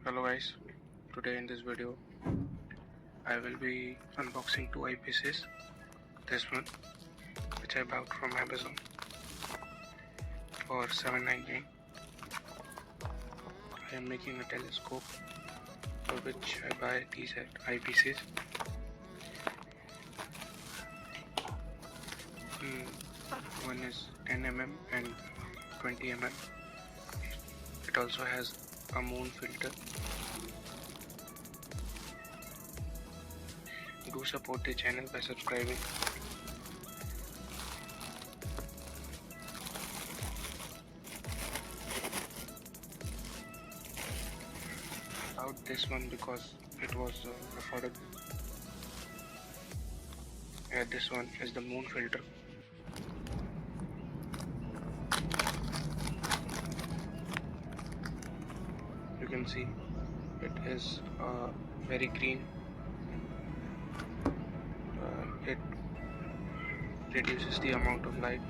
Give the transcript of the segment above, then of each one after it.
Hello guys, today in this video I will be unboxing two eyepieces. This one which I bought from Amazon for $7.99. I am making a telescope for which I buy these eyepieces. One is 10 mm and 20 mm. It also has a moon filter. Do support the channel by subscribing. Out this one because it was affordable. This one is the moon filter. You can see it is very green. It reduces the amount of light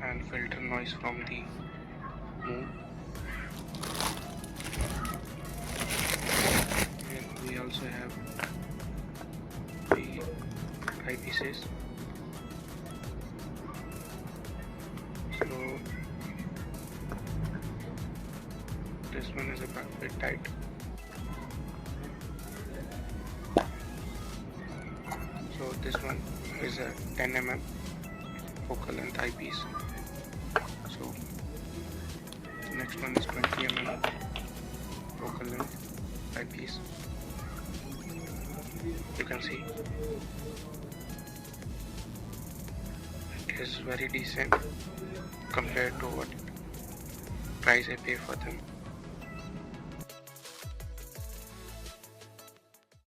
and filter noise from the moon. And we also have the eyepieces. So this one is a bit tight. So this one is a 10 mm focal length eyepiece. So the next one is 20 mm focal length eyepiece. You can see it is very decent compared to what price I pay for them.